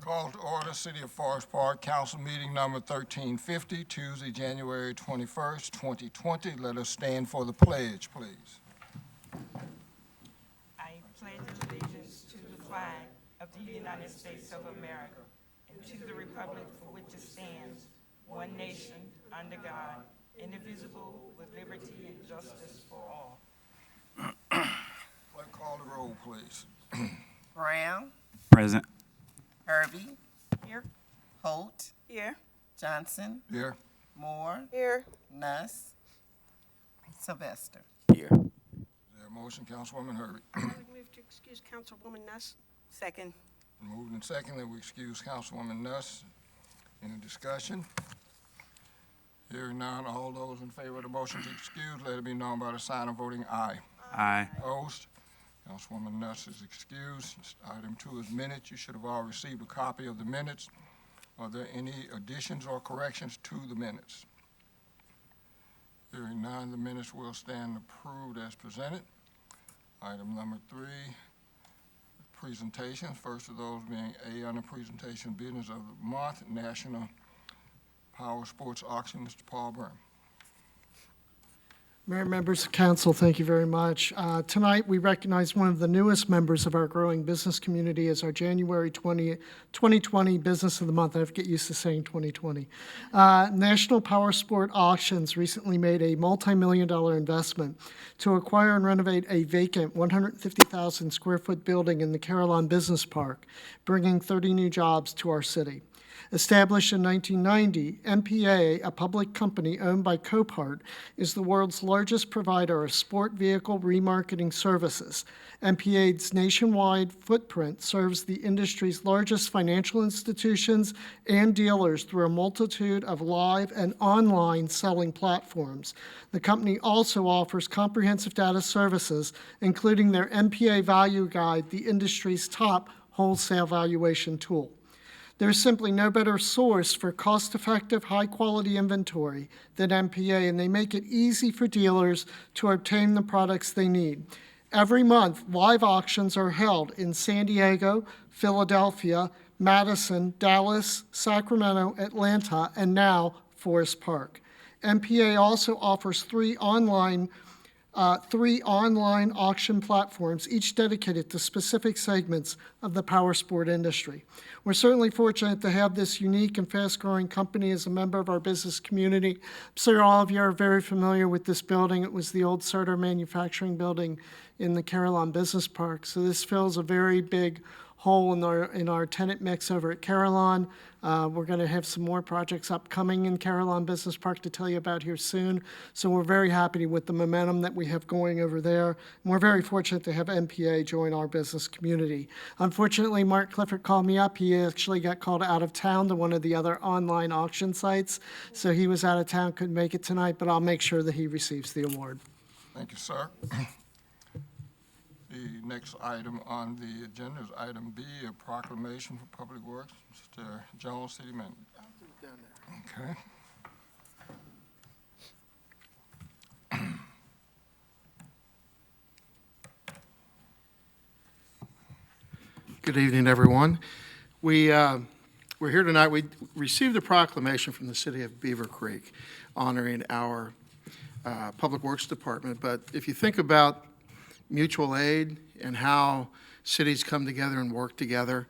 Call to order, City of Forest Park Council Meeting Number 1350, Tuesday, January 21st, 2020. Let us stand for the pledge, please. I pledge allegiance to the flag of the United States of America and to the republic for which it stands, one nation, under God, indivisible, with liberty and justice for all. Clerk, call the roll, please. Brown, Present. Herbie, Here. Holt, Here. Johnson, Here. Moore, Here. Nuss, Sylvester. Here. Is there a motion, Councilwoman Herbie? I would move to excuse Councilwoman Nuss. Second. Moved and seconded that we excuse Councilwoman Nuss. Any discussion? Hearing none, all those in favor of the motion to excuse, let it be known by the sign of voting aye. Aye. Opposed? Councilwoman Nuss is excused. Item 2 is minutes. You should have all received a copy of the minutes. Are there any additions or corrections to the minutes? Hearing none, the minutes will stand approved as presented. Item number 3, presentations. First of those being A on the presentation business of the month, National Power Sports Auction. Mr. Paul Byrne. Mayor, members of council, thank you very much. Tonight, we recognize one of the newest members of our growing business community as our January 2020 Business of the Month. I have to get used to saying 2020. National Power Sport Auctions recently made a multi-million-dollar investment to acquire and renovate a vacant 150,000 square foot building in the Carillon Business Park, bringing 30 new jobs to our city. Established in 1990, MPA, a public company owned by Copart, is the world's largest provider of sport vehicle remarketing services. MPA's nationwide footprint serves the industry's largest financial institutions and dealers through a multitude of live and online selling platforms. The company also offers comprehensive data services, including their MPA Value Guide, the industry's top wholesale valuation tool. There's simply no better source for cost-effective, high-quality inventory than MPA, and they make it easy for dealers to obtain the products they need. Every month, live auctions are held in San Diego, Philadelphia, Madison, Dallas, Sacramento, Atlanta, and now Forest Park. MPA also offers three online auction platforms, each dedicated to specific segments of the power sport industry. We're certainly fortunate to have this unique and fast-growing company as a member of our business community. I'm sure all of you are very familiar with this building. It was the old Serta Manufacturing Building in the Carillon Business Park. So this fills a very big hole in our tenant mix over at Carillon. We're going to have some more projects upcoming in Carillon Business Park to tell you about here soon. So we're very happy with the momentum that we have going over there. And we're very fortunate to have MPA join our business community. Unfortunately, Mark Clifford called me up. He actually got called out of town to one of the other online auction sites. So he was out of town, couldn't make it tonight, but I'll make sure that he receives the award. Thank you, sir. The next item on the agenda is item B, a proclamation for Public Works. Mr. Jones, City Manager. Okay. Good evening, everyone. We're here tonight. We received a proclamation from the city of Beaver Creek honoring our Public Works Department. But if you think about mutual aid and how cities come together and work together,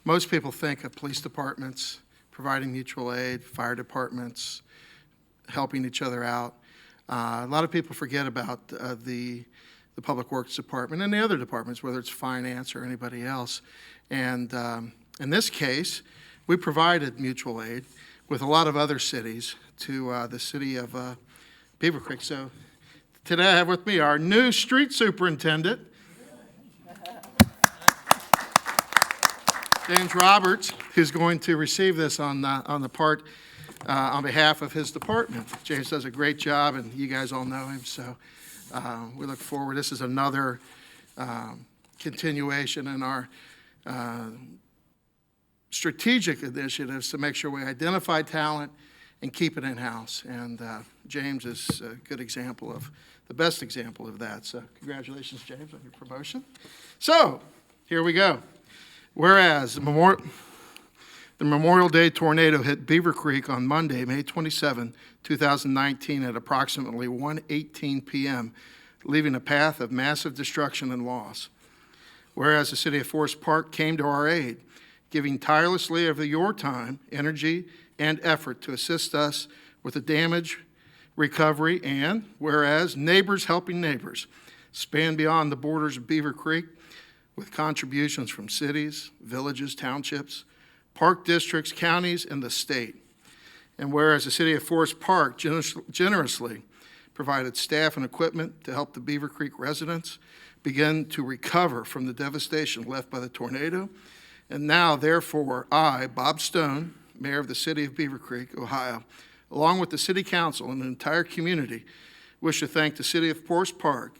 most people think of police departments providing mutual aid, fire departments helping each other out. A lot of people forget about the Public Works Department and the other departments, whether it's finance or anybody else. And in this case, we provided mutual aid with a lot of other cities to the city of Beaver Creek. So today I have with me our new street superintendent, James Roberts, who's going to receive this on behalf of his department. James does a great job, and you guys all know him, so we look forward. This is another continuation in our strategic initiatives to make sure we identify talent and keep it in-house. And James is a good example of, the best example of that. So congratulations, James, on your promotion. So here we go. Whereas The Memorial Day tornado hit Beaver Creek on Monday, May 27, 2019 at approximately 1:18 p.m., leaving a path of massive destruction and loss. Whereas the City of Forest Park came to our aid, giving tirelessly of your time, energy, and effort to assist us with the damage, recovery, and whereas neighbors helping neighbors span beyond the borders of Beaver Creek with contributions from cities, villages, townships, park districts, counties, and the state. And whereas the City of Forest Park generously provided staff and equipment to help the Beaver Creek residents begin to recover from the devastation left by the tornado. And now, therefore, I, Bob Stone, Mayor of the City of Beaver Creek, Ohio, along with the City Council and the entire community, wish to thank the City of Forest Park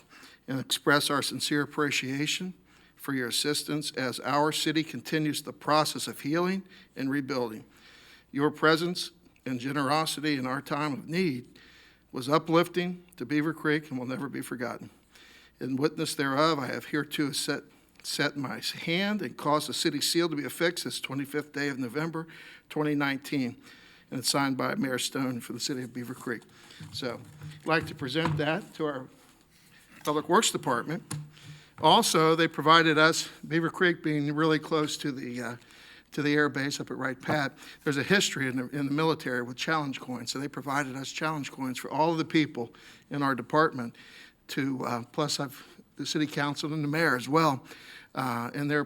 and express our sincere appreciation for your assistance as our city continues the process of healing and rebuilding. Your presence and generosity in our time of need was uplifting to Beaver Creek and will never be forgotten. In witness thereof, I have hereto set my hand and caused the city seal to be affixed this 25th day of November 2019, and it's signed by Mayor Stone for the City of Beaver Creek. So I'd like to present that to our Public Works Department. Also, they provided us, Beaver Creek being really close to the air base up at Wright Pat, there's a history in the military with challenge coins. So they provided us challenge coins for all of the people in our department to, plus the city council and the mayor as well. And they're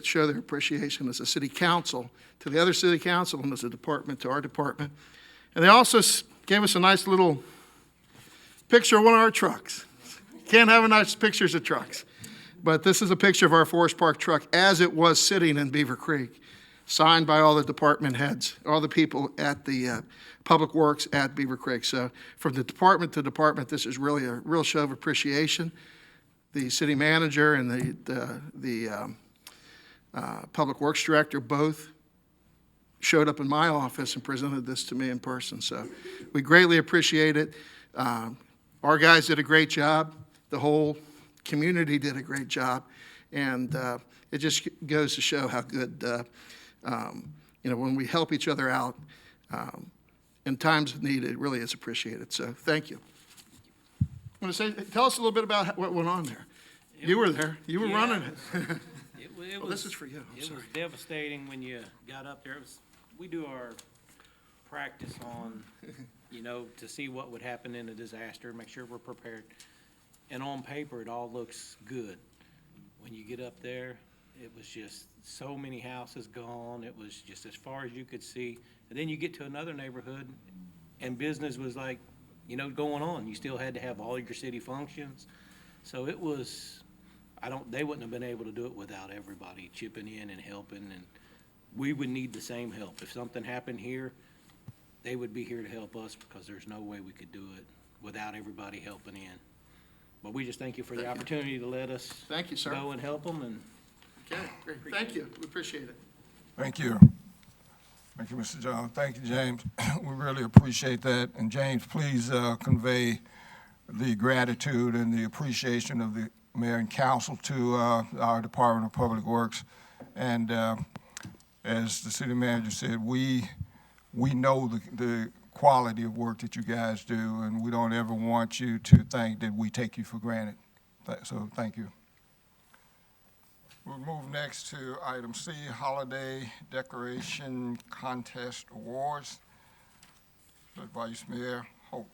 show their appreciation as a city council to the other city council and as a department to our department. And they also gave us a nice little picture of one of our trucks. Can't have a nice pictures of trucks. But this is a picture of our Forest Park truck as it was sitting in Beaver Creek, signed by all the department heads, all the people at the Public Works at Beaver Creek. So from the department to department, this is really a real show of appreciation. The city manager and the Public Works director both showed up in my office and presented this to me in person. So we greatly appreciate it. Our guys did a great job. The whole community did a great job. And it just goes to show how good, when we help each other out in times of need, it really is appreciated. So thank you. Want to tell us a little bit about what went on there. You were there. You were running it. This is for you. It was devastating when you got up there. We do our practice on, to see what would happen in a disaster, make sure we're prepared. And on paper, it all looks good. When you get up there, it was just so many houses gone. It was just as far as you could see. And then you get to another neighborhood, and business was like, going on. You still had to have all your city functions. So it was, they wouldn't have been able to do it without everybody chipping in and helping. And we would need the same help. If something happened here, they would be here to help us because there's no way we could do it without everybody helping in. But we just thank you for the opportunity to let us Thank you, sir. go and help them. And Okay, great. Thank you. We appreciate it. Thank you. Thank you, Mr. John. Thank you, James. We really appreciate that. And James, please convey the gratitude and the appreciation of the mayor and council to our Department of Public Works. And as the city manager said, we know the quality of work that you guys do, and we don't ever want you to think that we take you for granted. So thank you. We'll move next to item C, Holiday Decoration Contest Awards. Vice Mayor Hope.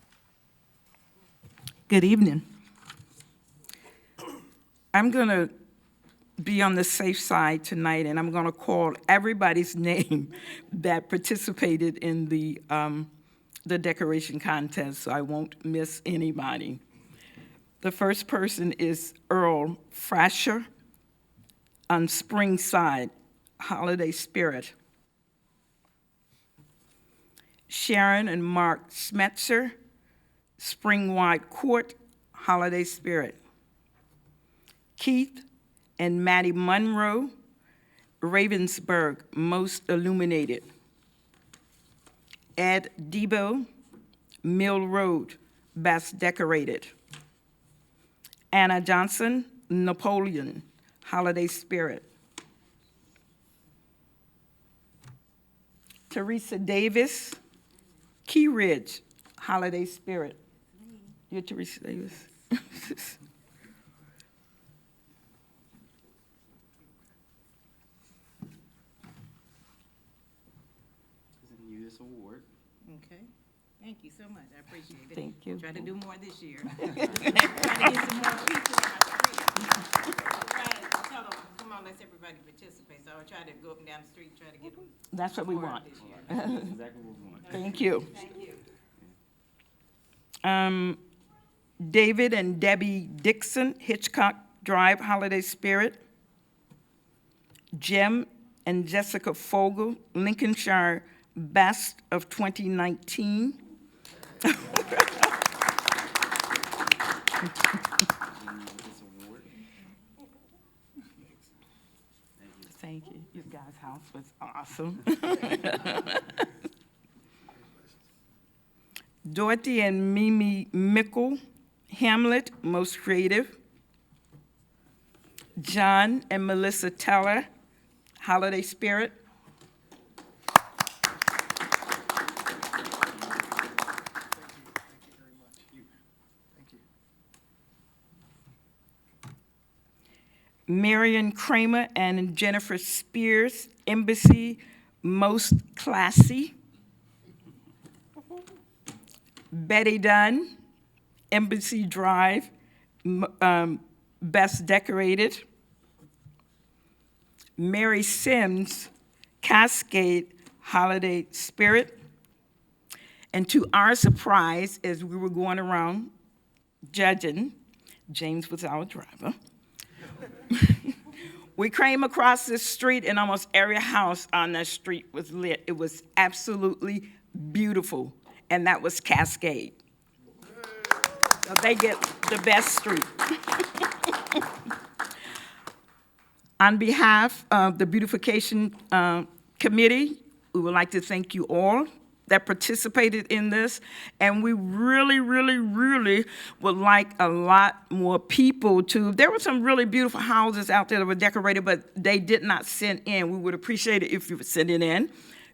Good evening. I'm going to be on the safe side tonight, and I'm going to call everybody's name that participated in the decoration contest, so I won't miss anybody. The first person is Earl Frasher on Springside, Holiday Spirit. Sharon and Mark Smetzer, Springwide Court, Holiday Spirit. Keith and Maddie Monroe, Ravensburg, Most Illuminated. Ed Debo, Mill Road, Best Decorated. Anna Johnson, Napoleon, Holiday Spirit. Teresa Davis, Key Ridge, Holiday Spirit. You're Teresa Davis. Presenting you this award. Okay, thank you so much, I appreciate it. Thank you. Try to do more this year. Try to get some more people in my street. Try to tell them, come on, let's everybody participate, so I'll try to go up and down the street, try to get them That's what we more want. this year. That's exactly what we want. Thank you. Thank you. David and Debbie Dixon, Hitchcock Drive, Holiday Spirit. Jim and Jessica Fogel, Lincolnshire Best of 2019. This award. Thank you. You guys' house was awesome. Dorothy and Mimi Mickle, Hamlet, Most Creative. John and Melissa Teller, Holiday Spirit. Marion Kramer and Jennifer Spears, Embassy, Most Classy. Betty Dunn, Embassy Drive, Best Decorated. Mary Sims, Cascade, Holiday Spirit. And to our surprise, as we were going around judging, James was our driver. We came across this street and almost every house on that street was lit. It was absolutely beautiful, and that was Cascade. So they get the best street. On behalf of the Beautification Committee, we would like to thank you all that participated in this, and we really, really, really would like a lot more people to. There were some really beautiful houses out there that were decorated, but they did not send in. We would appreciate it if you would send it in.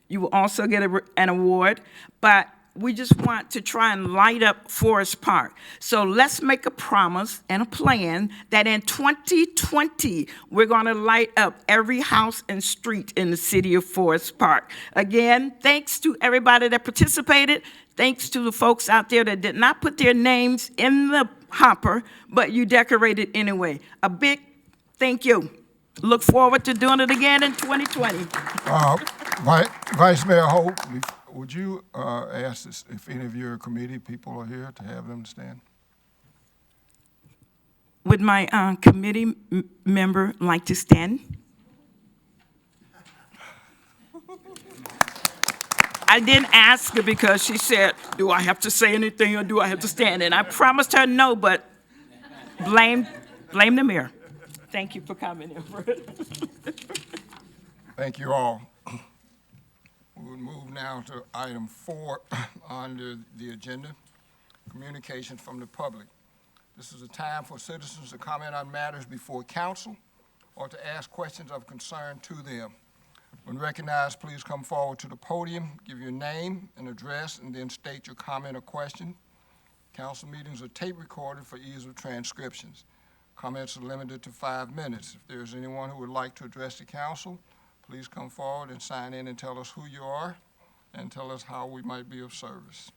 You will also get an award, but we just want to try and light up Forest Park. So let's make a promise and a plan that in 2020, we're gonna light up every house and street in the city of Forest Park. Again, thanks to everybody that participated. Thanks to the folks out there that did not put their names in the hopper, but you decorated anyway. A big thank you. Look forward to doing it again in 2020. Vice Mayor Hope, would you ask this, if any of your committee people are here, to have them stand? Would my committee member like to stand? I didn't ask her because she said, do I have to say anything or do I have to stand? And I promised her no, but blame the mayor. Thank you for coming in. Thank you all. We will move now to item 4 under the agenda, communication from the public. This is a time for citizens to comment on matters before council or to ask questions of concern to them. When recognized, please come forward to the podium, give your name and address, and then state your comment or question. Council meetings are tape recorded for ease of transcriptions. Comments are limited to 5 minutes. If there is anyone who would like to address the council, please come forward and sign in and tell us who you are and tell us how we might be of service.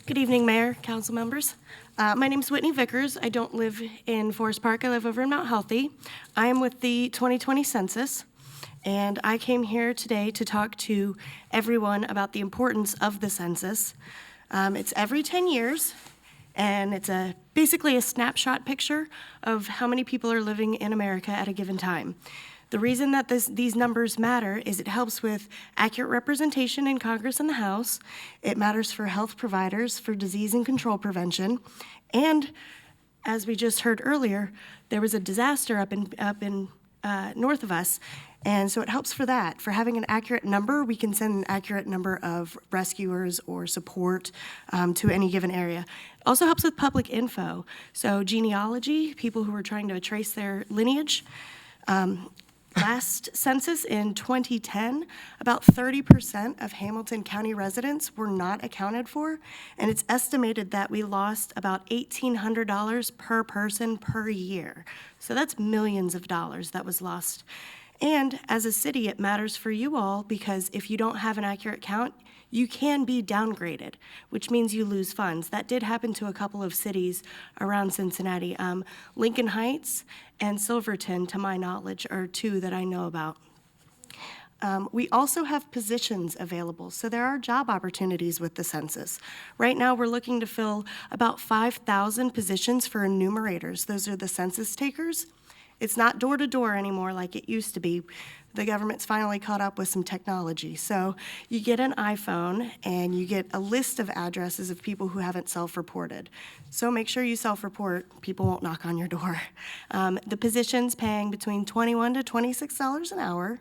Good evening, Mayor, council members. My name is Whitney Vickers. I don't live in Forest Park. I live over in Mount Healthy. I am with the 2020 census, and I came here today to talk to everyone about the importance of the census. It's every 10 years, And it's basically a snapshot picture of how many people are living in America at a given time. The reason that these numbers matter is it helps with accurate representation in Congress and the House. It matters for health providers, for disease and control prevention. And as we just heard earlier, there was a disaster up in north of us. And so it helps for that. For having an accurate number, we can send an accurate number of rescuers or support to any given area. Also helps with public info. So genealogy, people who are trying to trace their lineage. Last census in 2010, about 30% of Hamilton County residents were not accounted for, and it's estimated that we lost about $1,800 per person per year. So that's millions of dollars that was lost. And as a city, it matters for you all because if you don't have an accurate count, you can be downgraded, which means you lose funds. That did happen to a couple of cities around Cincinnati. Lincoln Heights and Silverton, to my knowledge, are two that I know about. We also have positions available, so there are job opportunities with the census. Right now, we're looking to fill about 5,000 positions for enumerators. Those are the census takers. It's not door-to-door anymore like it used to be. The government's finally caught up with some technology. So you get an iPhone and you get a list of addresses of people who haven't self-reported. So make sure you self-report. People won't knock on your door. The position's paying between $21 to $26 an hour.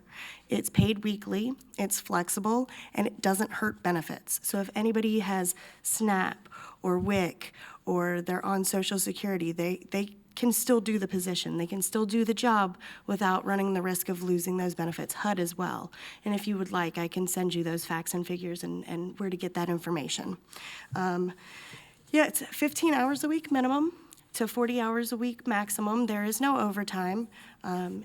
It's paid weekly, it's flexible, and it doesn't hurt benefits. So if anybody has SNAP or WIC or they're on Social Security, they can still do the position. They can still do the job without running the risk of losing those benefits. HUD as well. And if you would like, I can send you those facts and figures and where to get that information. Yeah, it's 15 hours a week minimum to 40 hours a week maximum. There is no overtime.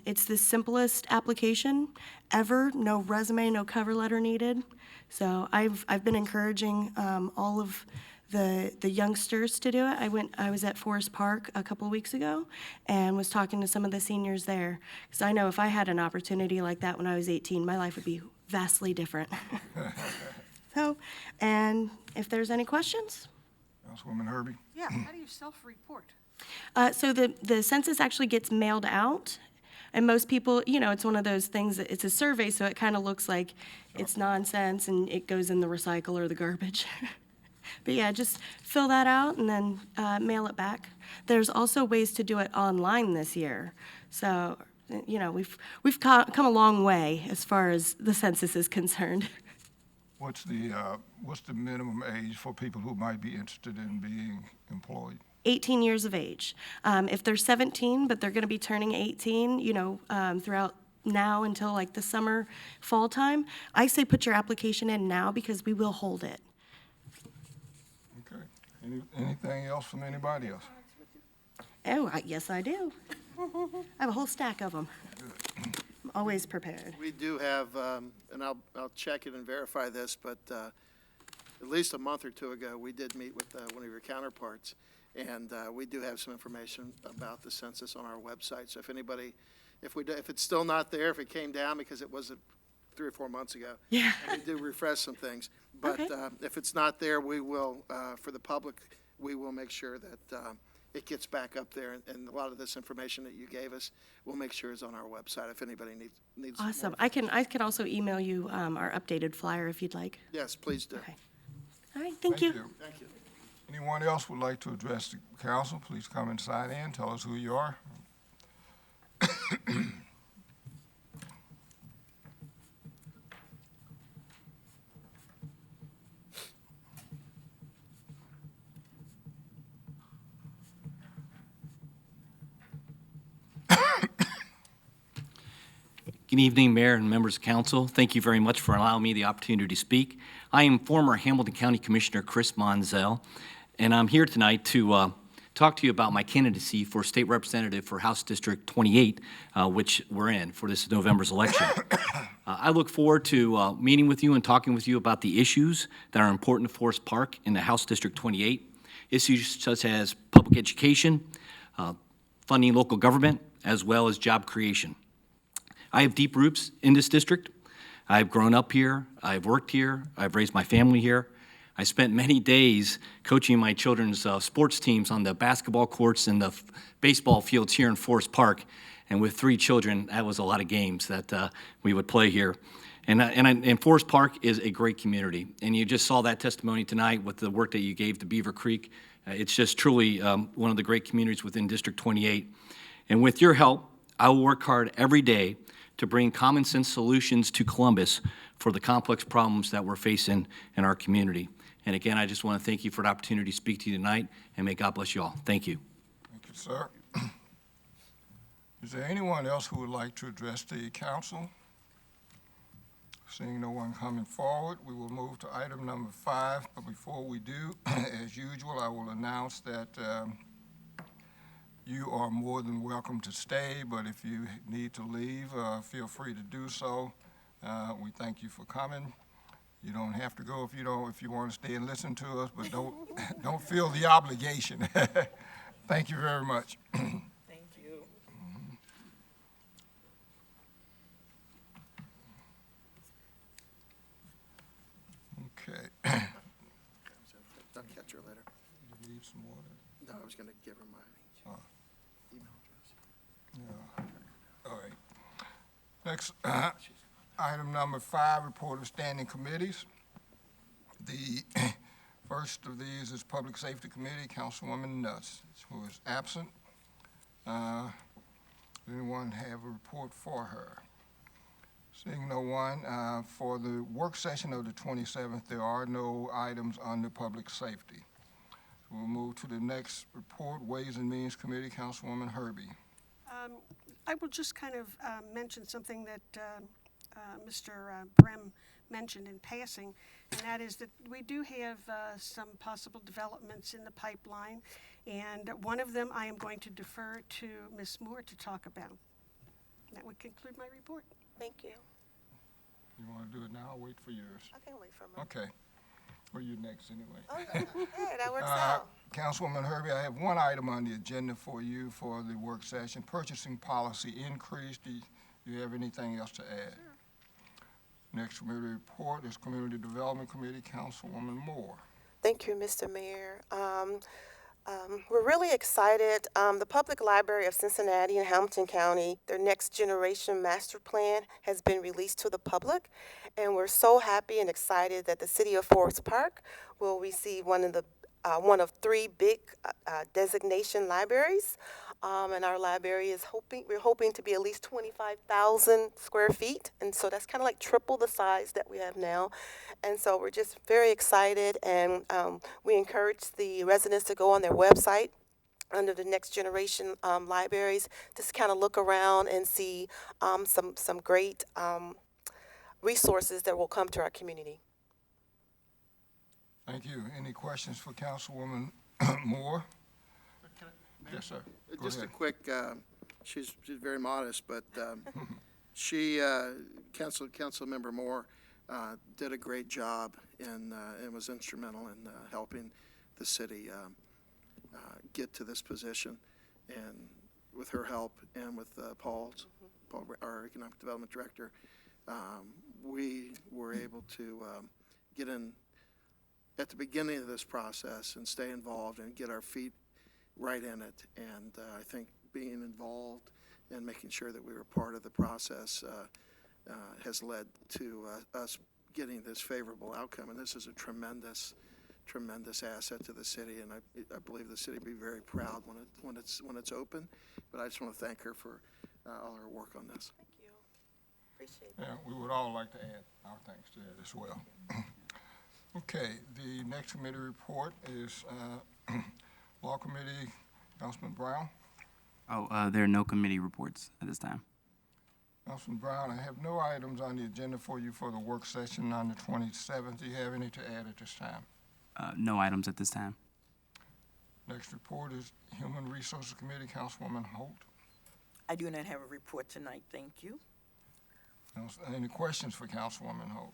It's the simplest application ever. No resume, no cover letter needed. So I've been encouraging all of the youngsters to do it. I was at Forest Park a couple weeks ago and was talking to some of the seniors there. Because I know if I had an opportunity like that when I was 18, my life would be vastly different. So, and if there's any questions? Councilwoman Herbie? Yeah, how do you self-report? So the census actually gets mailed out. And most people, it's one of those things that it's a survey, so it kind of looks like it's nonsense and it goes in the recycle or the garbage. But yeah, just fill that out and then mail it back. There's also ways to do it online this year. So, we've come a long way as far as the census is concerned. What's the minimum age for people who might be interested in being employed? 18 years of age. If they're 17, but they're going to be turning 18, throughout now until like the summer, fall time, I say put your application in now because we will hold it. Okay. Anything else from anybody else? Oh, yes, I do. I have a whole stack of them. I'm always prepared. We do have, and I'll check it and verify this, but at least a month or two ago, we did meet with one of your counterparts, and we do have some information about the census on our website. So if anybody, if it's still not there, if it came down because it was 3 or 4 months ago, Yeah. and we did refresh some things. But Okay. If it's not there, we will, for the public, we will make sure that it gets back up there, and a lot of this information that you gave us, we'll make sure is on our website if anybody needs. more. Awesome. I can also email you our updated flyer if you'd like. Yes, please do. Okay. All right, thank you. Thank you. Anyone else would like to address the council? Please come and sign in. Tell us who you are. Good evening, Mayor and members of council. Thank you very much for allowing me the opportunity to speak. I am former Hamilton County Commissioner Chris Monzel, and I'm here tonight to talk to you about my candidacy for state representative for House District 28, which we're in for this November's election. I look forward to meeting with you and talking with you about the issues that are important to Forest Park in the House District 28, issues such as public education, funding local government, as well as job creation. I have deep roots in this district. I've grown up here, I've worked here, I've raised my family here. I spent many days coaching my children's sports teams on the basketball courts and the baseball fields here in Forest Park. And with 3 children, that was a lot of games that we would play here. And Forest Park is a great community. And you just saw that testimony tonight with the work that you gave to Beaver Creek. It's just truly one of the great communities within District 28. And with your help, I will work hard every day to bring common sense solutions to Columbus for the complex problems that we're facing in our community. And again, I just want to thank you for the opportunity to speak to you tonight, and may God bless you all. Thank you. Thank you, sir. Is there anyone else who would like to address the council? Seeing no one coming forward, we will move to item number 5. But before we do, as usual, I will announce that you are more than welcome to stay, but if you need to leave, feel free to do so. We thank you for coming. You don't have to go if you want to stay and listen to us, but don't feel the obligation. Thank you very much. Thank you. Okay. I'll catch her later. You need some water? No, I was going to give her my email address. Yeah. All right. Next, item number 5, report of standing committees. The first of these is Public Safety Committee, Councilwoman Nuss, who is absent. Does anyone have a report for her? Seeing no one, for the work session of the 27th, there are no items under public safety. We'll move to the next report, Ways and Means Committee, Councilwoman Herbie. I will just kind of mention something that Mr. Brem mentioned in passing, and that is that we do have some possible developments in the pipeline, and one of them I am going to defer to Ms. Moore to talk about. That would conclude my report. Thank you. You want to do it now or wait for yours? I can wait for a moment. Okay. Well, you're next anyway. Okay, hey, that works out. Councilwoman Herbie, I have one item on the agenda for you for the work session, purchasing policy increase. Do you have anything else to add? Sure. Next committee report is Community Development Committee, Councilwoman Moore. Thank you, Mr. Mayor. We're really excited. The Public Library of Cincinnati and Hamilton County, their Next Generation Master Plan has been released to the public, and we're so happy and excited that the City of Forest Park will receive one of 3 big designation libraries. And our library is we're hoping to be at least 25,000 square feet. And so that's kind of like triple the size that we have now. And so we're just very excited, and we encourage the residents to go on their website under the Next Generation libraries, just kind of look around and see some great resources that will come to our community. Thank you. Any questions for Councilwoman Moore? Yes, sir. Go Just ahead. a quick, she's very modest, but she, Council Member Moore, did a great job and was instrumental in helping the city get to this position. And with her help and with Paul, our Economic Development Director, we were able to get in at the beginning of this process and stay involved and get our feet right in it. And I think being involved and making sure that we were part of the process has led to us getting this favorable outcome. And this is a tremendous asset to the city, and I believe the city will be very proud when it's open. But I just want to thank her for all her work on this. Thank you. Appreciate it. Yeah, we would all like to add our thanks to that as well. Okay, the next committee report is Law Committee, Councilman Brown. There are no committee reports at this time. Councilman Brown, I have no items on the agenda for you for the work session on the 27th. Do you have any to add at this time? No items at this time. Next report is Human Resources Committee, Councilwoman Holt. I do not have a report tonight, thank you. Any questions for Councilwoman Holt?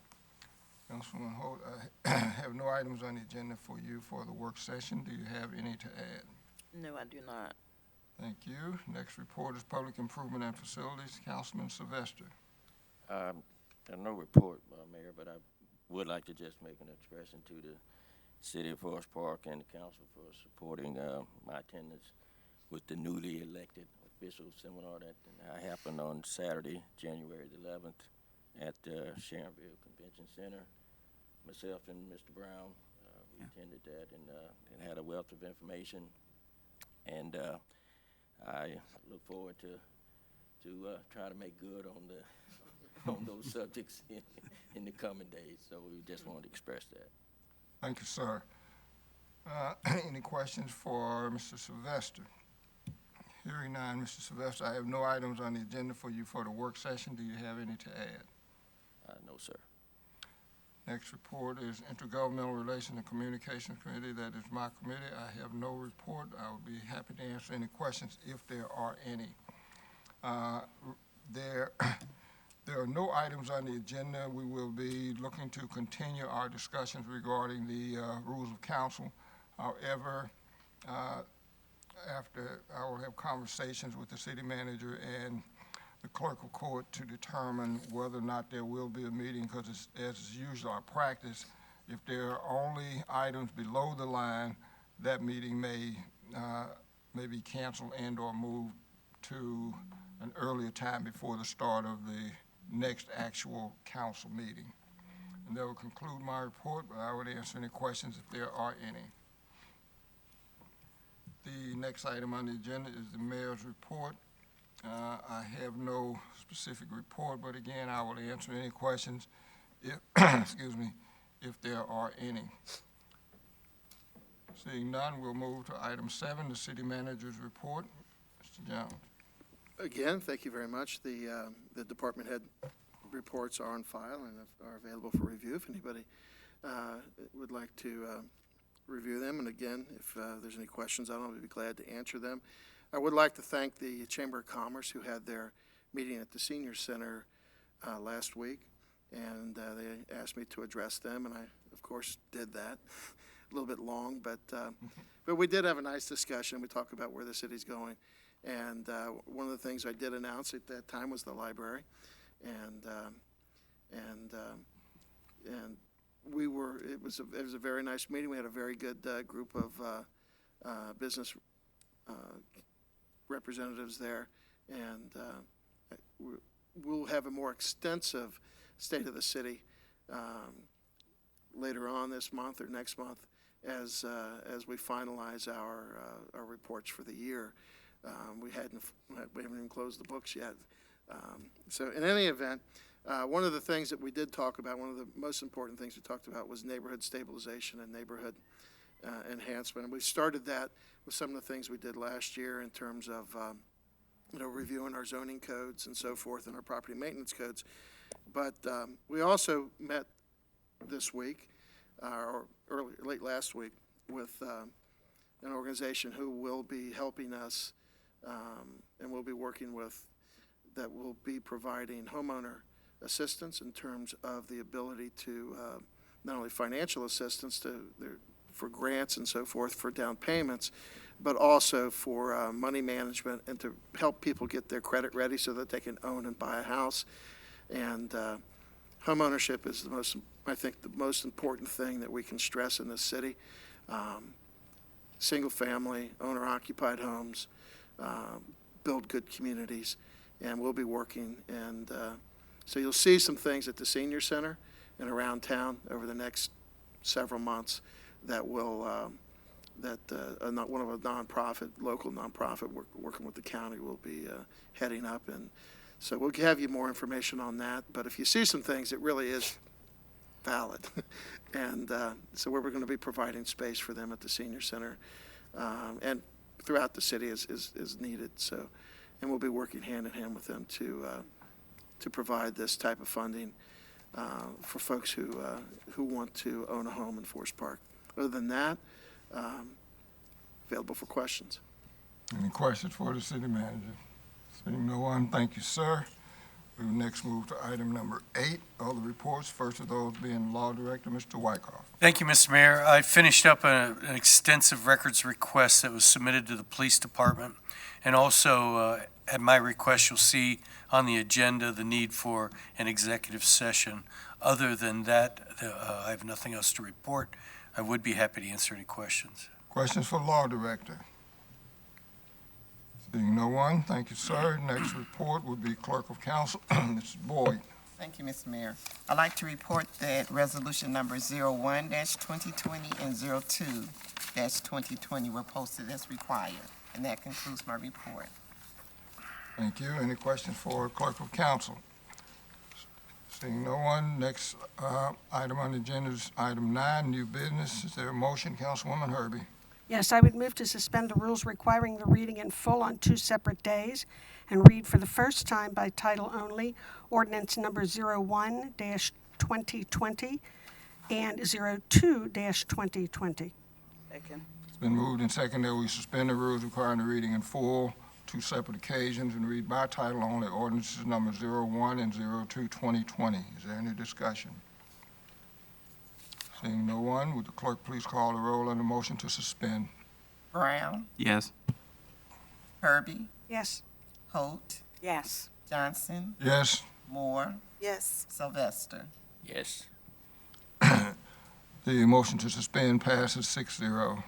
Councilwoman Holt, I have no items on the agenda for you for the work session. Do you have any to add? No, I do not. Thank you. Next report is Public Improvement and Facilities, Councilman Sylvester. No report, Mayor, but I would like to just make an expression to the City of Forest Park and the council for supporting my attendance with the newly elected official seminar that happened on Saturday, January the 11th at Sharonville Convention Center. Myself and Mr. Brown, we attended that and had a wealth of information. And I look forward to try to make good on on those subjects in the coming days. So we just wanted to express that. Thank you, sir. Any questions for Mr. Sylvester? Hearing none, Mr. Sylvester, I have no items on the agenda for you for the work session. Do you have any to add? No, sir. Next report is Intergovernmental Relations and Communications Committee. That is my committee. I have no report. I will be happy to answer any questions if there are any. There are no items on the agenda. We will be looking to continue our discussions regarding the rules of council. However, after I will have conversations with the city manager and the clerk of court to determine whether or not there will be a meeting, because as is usually our practice, if there are only items below the line, that meeting may be canceled and or moved to an earlier time before the start of the next actual council meeting. And that will conclude my report, but I would answer any questions if there are any. The next item on the agenda is the mayor's report. I have no specific report, but again, I will answer any questions if, excuse me, if there are any. Seeing none, we'll move to item 7, the city manager's report. Mr. Jones. Again, thank you very much. The department head reports are on file and are available for review if anybody would like to review them. And again, if there's any questions, I'll be glad to answer them. I would like to thank the Chamber of Commerce who had their meeting at the Senior Center last week, and they asked me to address them, and I, of course, did that. A little bit long, but we did have a nice discussion. We talked about where the city's going, and one of the things I did announce at that time was the library, and it was a very nice meeting. We had a very good group of business representatives there, and we'll have a more extensive state of the city later on this month or next month as we finalize our reports for the year. We haven't even closed the books yet. So in any event, one of the things that we did talk about, one of the most important things we talked about was neighborhood stabilization and neighborhood enhancement. And we started that with some of the things we did last year in terms of reviewing our zoning codes and so forth and our property maintenance codes. But we also met this week, or late last week, with an organization who will be helping us and we'll be working with, that will be providing homeowner assistance in terms of the ability to not only financial assistance for grants and so forth for down payments, but also for money management and to help people get their credit ready so that they can own and buy a house. And home ownership is I think the most important thing that we can stress in this city. Single family, owner occupied homes, build good communities, and we'll be working. And so you'll see some things at the Senior Center and around town over the next several months that will, one of a local nonprofit working with the county will be heading up. And so we'll have you more information on that. But if you see some things, it really is valid. And so we're going to be providing space for them at the Senior Center and throughout the city as needed. So, and we'll be working hand in hand with them to provide this type of funding for folks who want to own a home in Forest Park. Other than that, available for questions. Any questions for the city manager? Seeing no one, thank you, sir. We will next move to item number 8, all the reports. First of those being Law Director, Mr. Waycross. Thank you, Mr. Mayor. I finished up an extensive records request that was submitted to the police department. And also, at my request, you'll see on the agenda the need for an executive session. Other than that, I have nothing else to report. I would be happy to answer any questions. Questions for Law Director? Seeing no one, thank you, sir. Next report would be Clerk of Council, Mrs. Boyd. Thank you, Mr. Mayor. I'd like to report that resolution number 01-2020 and 02-2020 were posted as required. And that concludes my report. Thank you. Any questions for Clerk of Council? Seeing no one, next item on the agenda is item 9, new business. Is there a motion, Councilwoman Herbie? Yes, I would move to suspend the rules requiring the reading in full on 2 separate days and read for the first time by title only ordinance number 01-2020 and 02-2020. Second. It's been moved and seconded that we suspend the rules requiring the reading in full, 2 separate occasions, and read by title only ordinances number 01 and 02-2020. Is there any discussion? Seeing no one, would the clerk please call the roll on the motion to suspend? Brown, Yes. Herbie, Yes. Holt, Yes. Johnson, Yes. Moore, Yes. Sylvester. Yes. The motion to suspend passes 6-0.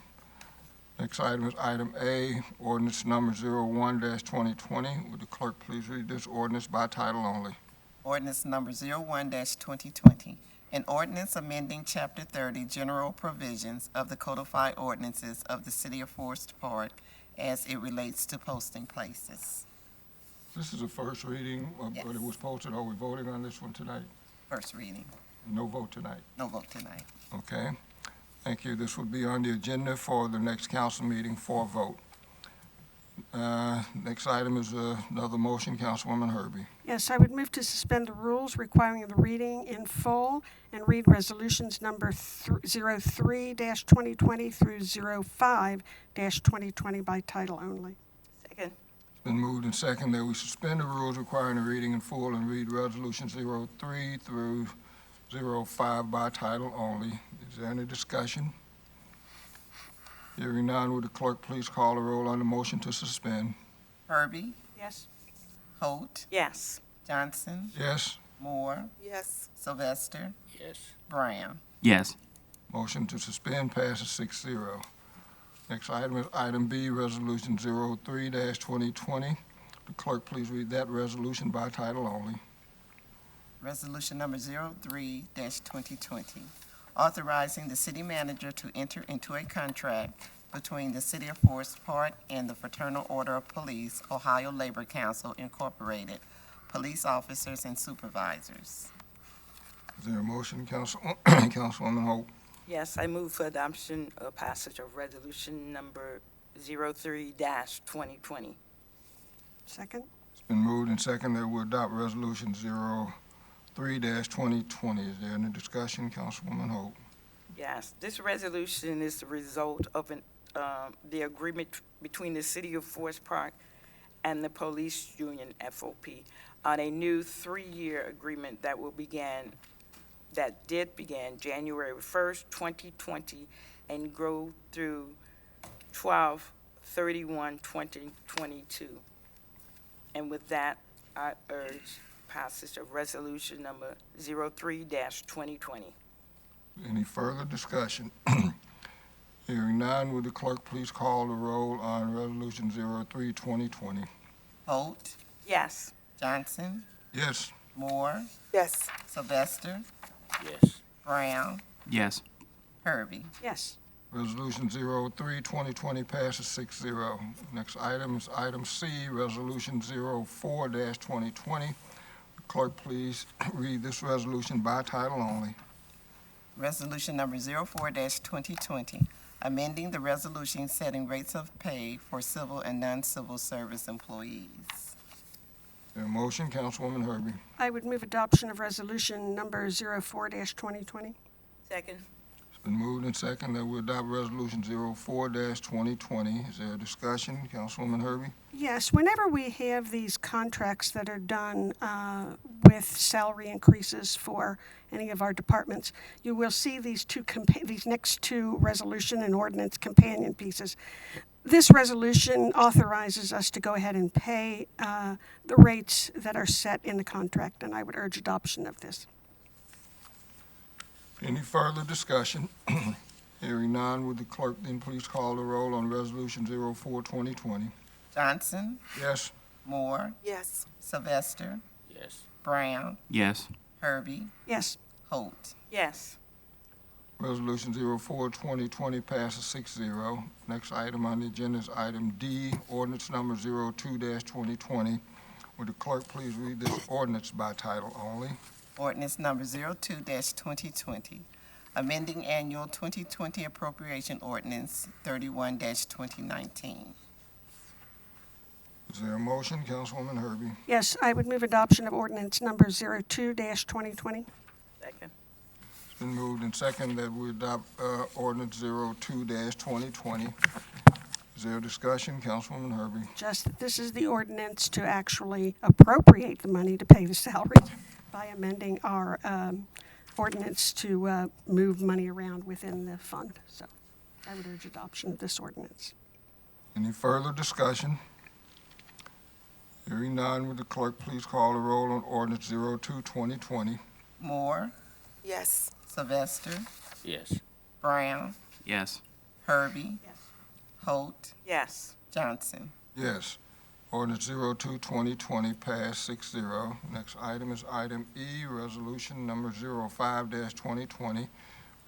Next item is item A, ordinance number 01-2020. Would the clerk please read this ordinance by title only? Ordinance number 01-2020, an ordinance amending Chapter 30 General Provisions of the Codified Ordinances of the City of Forest Park as it relates to posting places. This is a first reading, but it was posted. Are we voting on this one tonight? First reading. No vote tonight. No vote tonight. Okay. Thank you. This will be on the agenda for the next council meeting for a vote. Next item is another motion, Councilwoman Herbie. Yes, I would move to suspend the rules requiring the reading in full and read resolutions number 03-2020 through 05-2020 by title only. Second. It's been moved and seconded that we suspend the rules requiring the reading in full and read resolution 03 through 05 by title only. Is there any discussion? Hearing none, would the clerk please call the roll on the motion to suspend? Herbie, Yes. Holt, Yes. Johnson, Yes. Moore, Yes. Sylvester, Yes. Brown. Yes. Motion to suspend passes 6-0. Next item is item B, resolution 03-2020. The clerk please read that resolution by title only. Resolution number 03-2020, authorizing the city manager to enter into a contract between the City of Forest Park and the Fraternal Order of Police, Ohio Labor Council Incorporated, police officers and supervisors. Is there a motion, Councilwoman Hope? Yes, I move for adoption or passage of resolution number 03-2020. Second. It's been moved and seconded that we adopt resolution 03-2020. Is there any discussion, Councilwoman Hope? Yes, this resolution is the result of the agreement between the City of Forest Park and the Police Union, FOP, on a new 3-year agreement that did begin January 1st, 2020, and go through 12/31/2022. And with that, I urge passage of resolution number 03-2020. Any further discussion? Hearing none, would the clerk please call the roll on resolution 03-2020? Holt, Yes. Johnson, Yes. Moore, Yes. Sylvester, Yes. Brown, Yes. Herbie. Yes. Resolution 03-2020 passes 6-0. Next item is item C, resolution 04-2020. Clerk, please read this resolution by title only. Resolution number 04-2020, amending the resolution setting rates of pay for civil and non-civil service employees. Is there a motion, Councilwoman Herbie? I would move adoption of resolution number 04-2020. Second. It's been moved and seconded that we adopt resolution 04-2020. Is there a discussion, Councilwoman Herbie? Yes, whenever we have these contracts that are done with salary increases for any of our departments, you will see these next two resolution and ordinance companion pieces. This resolution authorizes us to go ahead and pay the rates that are set in the contract, and I would urge adoption of this. Any further discussion? Hearing none, would the clerk then please call the roll on Resolution 04-2020? Johnson, Yes. Moore, Yes. Sylvester, Yes. Brown, Yes. Herbie, Yes. Holt. Yes. Resolution 04-2020 passes 6-0. Next item on the agenda is item D, ordinance number 02-2020. Would the clerk please read this ordinance by title only? Ordinance number 02-2020, amending annual 2020 appropriation ordinance 31-2019. Is there a motion? Councilwoman Herbie. Yes, I would move adoption of ordinance number 02-2020. Second. It's been moved and second that we adopt ordinance 02-2020. Is there a discussion? Councilwoman Herbie. Just that this is the ordinance to actually appropriate the money to pay the salaries by amending our ordinance to move money around within the fund. So I would urge adoption of this ordinance. Any further discussion? Hearing none, would the clerk please call the roll on ordinance 02-2020? Moore, Yes. Sylvester, Yes. Brown, Yes. Herbie, Yes. Holt, Yes. Johnson. Yes. Ordinance 02-2020 passed 6-0. Next item is item E, resolution number 05-2020. Would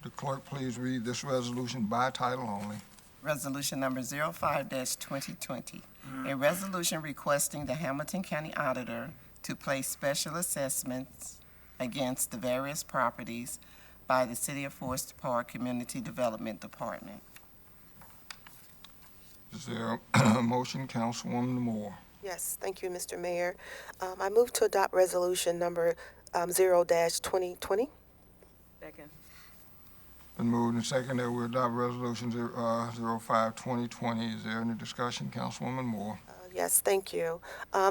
the clerk please read this resolution by title only? Resolution number 05-2020, a resolution requesting the Hamilton County Auditor to place special assessments against the various properties by the City of Forest Park Community Development Department. Is there a motion, Councilwoman Moore? Yes, thank you, Mr. Mayor. I move to adopt resolution number 0-2020. Second. Been moved and second that we adopt resolution 05-2020. Is there any discussion, Councilwoman Moore? Yes, thank you.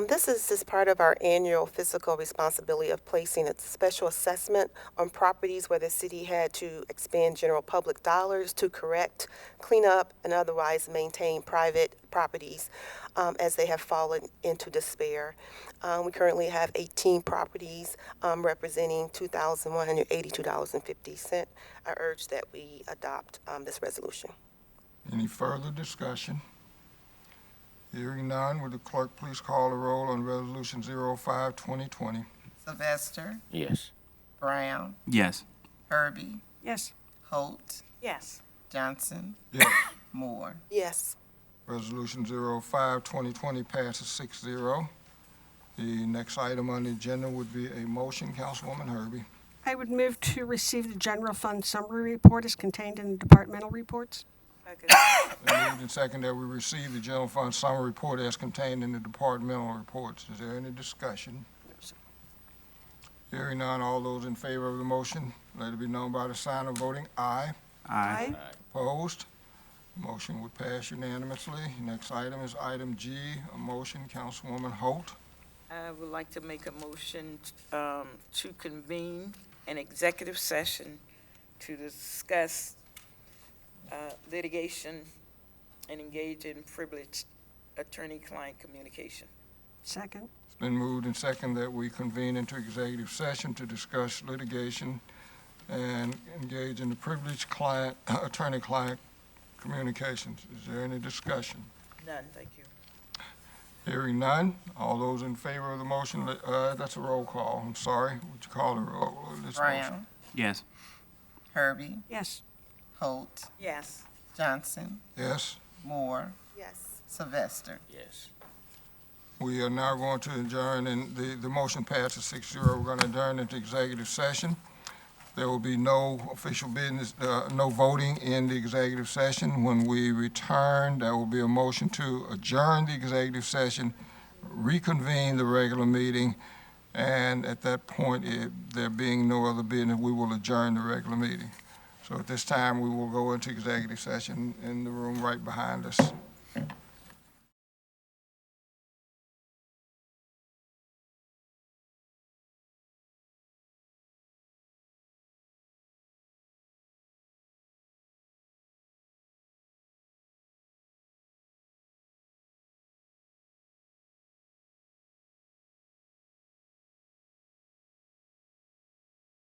This is part of our annual fiscal responsibility of placing a special assessment on properties where the city had to expend general public dollars to correct, clean up, and otherwise maintain private properties as they have fallen into despair. We currently have 18 properties representing $2,182.50. I urge that we adopt this resolution. Any further discussion? Hearing none, would the clerk please call the roll on resolution 05-2020? Sylvester, Yes. Brown, Yes. Herbie, Yes. Holt, Yes. Johnson, Yes. Moore. Yes. Resolution 05-2020 passes 6-0. The next item on the agenda would be a motion, Councilwoman Herbie. I would move to receive the general fund summary report as contained in the departmental reports. Second. Been moved and second that we receive the general fund summary report as contained in the departmental reports. Is there any discussion? Hearing none, all those in favor of the motion, let it be known by the sign of voting aye. Aye. Opposed? Motion would pass unanimously. Next item is item G, a motion, Councilwoman Holt. I would like to make a motion to convene an executive session to discuss litigation and engage in privileged attorney-client communication. Second. It's been moved and second that we convene into executive session to discuss litigation and engage in the privileged attorney-client communications. Is there any discussion? None, thank you. Hearing none, all those in favor of the motion, that's a roll call. I'm sorry, would you call the roll on this motion? Brown, Yes. Herbie, Yes. Holt, Yes. Johnson, Yes. Moore, Yes. Sylvester. Yes. We are now going to adjourn, and the motion passes 6-0. We're going to adjourn into executive session. There will be no official business, no voting in the executive session. When we return, there will be a motion to adjourn the executive session, reconvene the regular meeting, and at that point, there being no other business, we will adjourn the regular meeting. So at this time, we will go into executive session in the room right behind us.